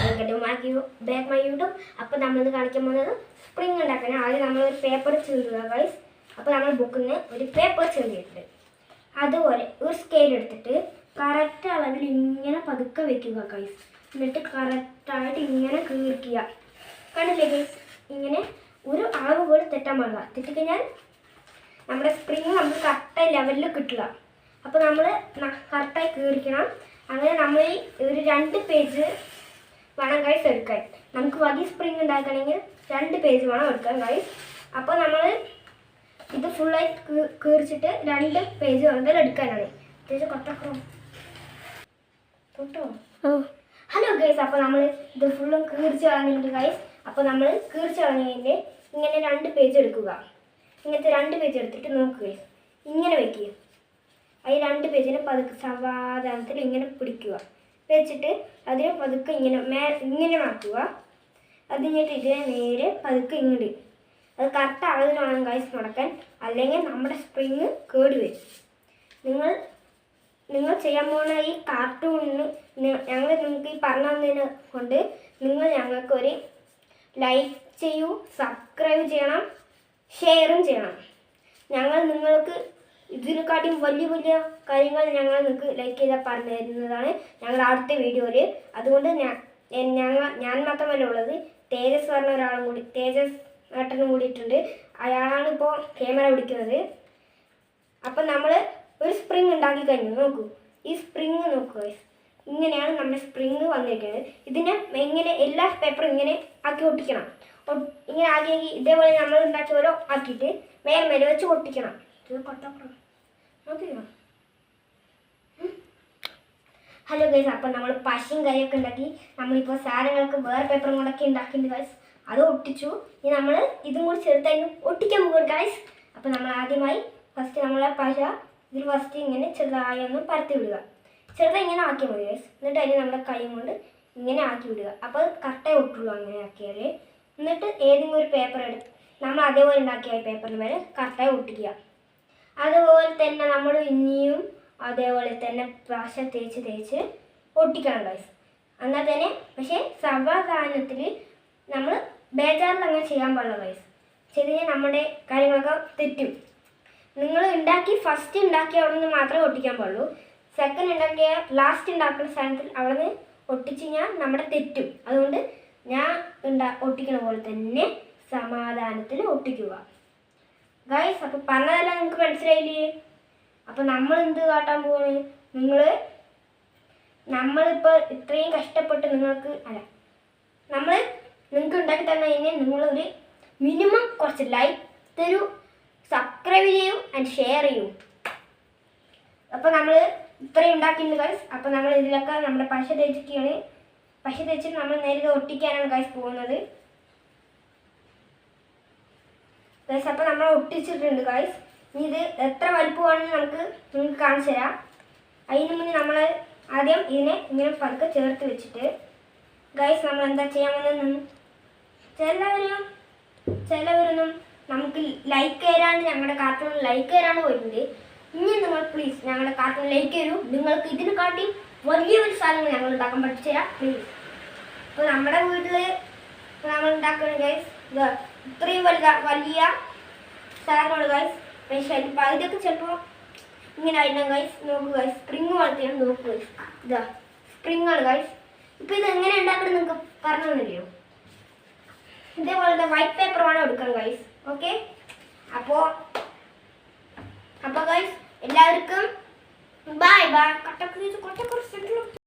Back my YouTube. അപ്പോൾ നമ്മളിത് കാണിക്കാൻ പോകുന്നത് സ്പ്രിങ് ഉണ്ടാക്കാൻ. ആദ്യം നമ്മളൊരു പേപ്പർ ചീന്തുക ഗൈസ്. അപ്പോൾ നമ്മൾ ബുക്കിൽ നിന്ന് ഒരു പേപ്പർ ചീന്തിയിട്ടുണ്ട്. അതുപോലെ ഒരു സ്കെയിൽ എടുത്തിട്ട് കറക്റ്റ് അളവിൽ ഇങ്ങനെ പതുക്കെ വെക്കുക ഗൈസ്. എന്നിട്ട് കറക്റ്റായിട്ട് ഇങ്ങനെ കീറിക്കുക. കണ്ടില്ലേ ഗൈസ്? ഇങ്ങനെ ഒരു അളവ് പോലും തെറ്റാൻ പാടില്ല. തെറ്റിക്കഴിഞ്ഞാൽ നമ്മുടെ സ്പ്രിങ് നമുക്ക് കറക്റ്റായി ലെവലിൽ കിട്ടില്ല. അപ്പോൾ നമ്മൾ കറക്റ്റായി കീറിക്കണം. അങ്ങനെ നമ്മൾ ഒരു 2 പേജ് വേണം ഗൈസ് എടുക്കാൻ. നമുക്ക് വലിയ സ്പ്രിങ് ഉണ്ടാക്കണമെങ്കിൽ 2 പേജ് വേണം എടുക്കാൻ ഗൈസ്. അപ്പോൾ നമ്മൾ ഇത് ഫുള്ളായി കീറിച്ചിട്ട് 2 പേജ് വേണ്ടത് എടുക്കാനാണ്. ഹലോ ഗൈസ്, അപ്പോൾ നമ്മൾ ഇത് ഫുള്ളും കീറിച്ച് കളഞ്ഞിട്ടുണ്ട് ഗൈസ്. അപ്പോൾ നമ്മൾ കീറിച്ച് കളഞ്ഞതിൻ്റെ ഇങ്ങനെ 2 പേജ് എടുക്കുക. ഇങ്ങനത്തെ 2 പേജ് എടുത്തിട്ട് നോക്കുക. ഇങ്ങനെ വയ്ക്കുക. ഈ 2 പേജിനെ പതുക്കെ സാവധാനത്തിൽ ഇങ്ങനെ പിടിക്കുക. വെച്ചിട്ട് അതിനെ പതുക്കെ ഇങ്ങനെ മാറ്റുക. അതിഞ്ഞിട്ട് ഇതിനെ നേരെ പതുക്കെ ഇങ്ങോട്ട്. അത് കറക്റ്റ് അളവിൽ വേണം ഗൈസ് നടക്കാൻ, അല്ലെങ്കിൽ നമ്മുടെ സ്പ്രിങ് കേട് വരും. നിങ്ങൾ ചെയ്യാൻ പോകുന്ന ഈ കാർട്ടൂണിന് ഞങ്ങൾ നിങ്ങൾക്ക് ഈ പറഞ്ഞു തന്നതിനെ കൊണ്ട് നിങ്ങൾ ഞങ്ങൾക്കൊരു ലൈക്ക് ചെയ്യൂ, സബ്സ്ക്രൈബ് ചെയ്യണം, ഷെയറും ചെയ്യണം. ഞങ്ങൾ നിങ്ങൾക്ക് ഇതിനെക്കാട്ടിയും വലിയ വലിയ കാര്യങ്ങൾ ഞങ്ങൾ നിങ്ങൾക്ക് ലൈക്ക് ചെയ്താൽ പറഞ്ഞു തരുന്നതാണ് ഞങ്ങളുടെ അടുത്ത വീഡിയോയിൽ. അതുകൊണ്ട് ഞാൻ മാത്രമല്ല ഉള്ളത്, തേജസ് പറഞ്ഞ ഒരാളും കൂടി, തേജസ് ഏട്ടനും കൂടിയിട്ടുണ്ട്. അയാളാണ് ഇപ്പോൾ ക്യാമറ പിടിക്കുന്നത്. അപ്പം നമ്മൾ ഒരു സ്പ്രിങ് ഉണ്ടാക്കി കഴിഞ്ഞു. നോക്കൂ, ഈ സ്പ്രിങ് നോക്കുക. ഇങ്ങനെയാണ് നമ്മുടെ സ്പ്രിങ് വന്നിരിക്കുന്നത്. ഇതിനെ ഇങ്ങനെ എല്ലാ പേപ്പറും ഇങ്ങനെ ആക്കി ഒട്ടിക്കണം. ഇങ്ങനെ ആക്കി ഇതേപോലെ നമ്മൾ ഉണ്ടാക്കിയ ഓരോ ആക്കിയിട്ട് മേലെ വെച്ച് ഒട്ടിക്കണം. ഹലോ ഗൈസ്, അപ്പം നമ്മൾ പശയും കൈയൊക്കെ ഉണ്ടാക്കി നമ്മളിപ്പോൾ സാധനങ്ങൾക്ക് വേറെ പേപ്പറും കൊണ്ടൊക്കെ ഉണ്ടാക്കിയിട്ടുണ്ട് ഗൈസ്. അത് ഒട്ടിച്ചു. ഇനി നമ്മൾ ഇതും കൂടി ചെറുതായി ഒട്ടിക്കാൻ പോകും ഗൈസ്. അപ്പം നമ്മൾ ആദ്യമായി ഫസ്റ്റ് നമ്മളെ പശ ഇതിൽ ഫസ്റ്റ് ഇങ്ങനെ ചെറുതായി ഒന്ന് പരത്തി വിടുക. ചെറുതായി ഇങ്ങനെ ആക്കിയാൽ മതി ഗൈസ്. എന്നിട്ട് അതിന് നമ്മുടെ കൈ കൊണ്ട് ഇങ്ങനെ ആക്കി വിടുക. അപ്പോൾ കറക്റ്റായി ഒട്ടുള്ളൂ അങ്ങനെ ആക്കിയാൽ. എന്നിട്ട് ഏതെങ്കിലും ഒരു പേപ്പർ എടുത്ത് നമ്മൾ അതേപോലെ ഉണ്ടാക്കിയ പേപ്പറിന് മേലെ കറക്റ്റായി ഒട്ടിക്കുക. അതുപോലെ തന്നെ നമ്മൾ ഇനിയും അതേപോലെ തന്നെ പശ തേച്ച് ഒട്ടിക്കണം ഗൈസ്. എന്നാൽ തന്നെ പക്ഷേ സാവധാനത്തിൽ നമ്മൾ ബേജാറിൽ അങ്ങനെ ചെയ്യാൻ പാടില്ല ഗൈസ്. ചെയ്ത് കഴിഞ്ഞാൽ നമ്മുടെ കാര്യങ്ങളൊക്കെ തെറ്റും. നിങ്ങൾ ഫസ്റ്റ് ഉണ്ടാക്കിയ അവിടെ നിന്ന് മാത്രമേ ഒട്ടിക്കാൻ പാടുള്ളൂ. സെക്കൻഡ് ഉണ്ടാക്കിയ ലാസ്റ്റ് ഉണ്ടാക്കുന്ന സ്ഥാനത്തിൽ അവിടെ നിന്ന് ഒട്ടിച്ച് കഴിഞ്ഞാൽ നമ്മുടെ തെറ്റും. അതുകൊണ്ട് ഞാൻ ഒട്ടിക്കുന്ന പോലെ തന്നെ സമാധാനത്തിൽ ഒട്ടിക്കുക ഗൈസ്. അപ്പോൾ പറഞ്ഞതെല്ലാം നിങ്ങൾക്ക് മനസ്സിലായില്ലേ? അപ്പോൾ നമ്മൾ എന്ത് കാട്ടാൻ പോവാണ്? നമ്മളിപ്പോൾ ഇത്രയും കഷ്ടപ്പെട്ട് നിങ്ങൾക്ക് ഉണ്ടാക്കി തന്നെ കഴിഞ്ഞാൽ നിങ്ങളൊരു മിനിമം കുറച്ച് ലൈക്ക് തരൂ, സബ്സ്ക്രൈബ് ചെയ്യൂ ആൻഡ് ഷെയർ ചെയ്യൂ. അപ്പോൾ നമ്മൾ ഇത്രയും ഉണ്ടാക്കിയിട്ടുണ്ട് ഗൈസ്. അപ്പോൾ നമ്മൾ ഇതിലൊക്കെ നമ്മുടെ പശ തേച്ചിട്ടാണ്. പശ തേച്ചിട്ട് നമ്മൾ നേരെ ഒട്ടിക്കാനാണ് ഗൈസ് പോകുന്നത് ഗൈസ്. അപ്പോൾ നമ്മൾ ഒട്ടിച്ചിട്ടുണ്ട് ഗൈസ്. ഇനി ഇത് എത്ര വലുപ്പമാണെന്ന് നിങ്ങൾക്ക് കാണിച്ചു തരാം. അതിന് മുന്നേ നമ്മൾ ആദ്യം ഇതിനെ ഇങ്ങനെ പതുക്കെ ചേർത്ത് വെച്ചിട്ട് ഗൈസ് നമ്മൾ എന്താ ചെയ്യാമെന്ന് ചിലവരൊന്നും നമുക്ക് ലൈക്ക് തരാണ്ട് ഞങ്ങളുടെ കാർട്ടൂൺ ലൈക്ക് തരാണ്ട് പോയിട്ടുണ്ട്. ഇനി നിങ്ങൾ പ്ലീസ് ഞങ്ങളുടെ കാർട്ടൂൺ ലൈക്ക് തരൂ. നിങ്ങൾക്ക് ഇതിനെ കാട്ടി വലിയൊരു സാധനങ്ങൾ ഞങ്ങൾ ഉണ്ടാക്കാൻ പഠിച്ചു തരാം പ്ലീസ്. അപ്പോൾ നമ്മുടെ വീട്ടിൽ നമ്മൾ ഉണ്ടാക്കുന്ന ഗൈസ് ഇത്രയും വലിയ സാധനമാണ് ഗൈസ്. പക്ഷേ ഇതൊക്കെ ചിലപ്പോൾ ഇങ്ങനെ ആയിരുന്നു ഗൈസ്. നോക്കൂ ഗൈസ്, സ്പ്രിങ് വളർത്തിയാണ്. നോക്കൂ ഗൈസ്, ഇതാ സ്പ്രിങ് ആണ് ഗൈസ്. ഇപ്പോൾ ഇത് എങ്ങനെ ഉണ്ടാക്കണം നിങ്ങൾക്ക് പറഞ്ഞു തന്നില്ലയോ? ഇതേപോലത്തെ വൈറ്റ് പേപ്പർ വേണം എടുക്കാൻ ഗൈസ്. ഓക്കെ, അപ്പോൾ ഗൈസ് എല്ലാവർക്കും ബൈ ബൈ.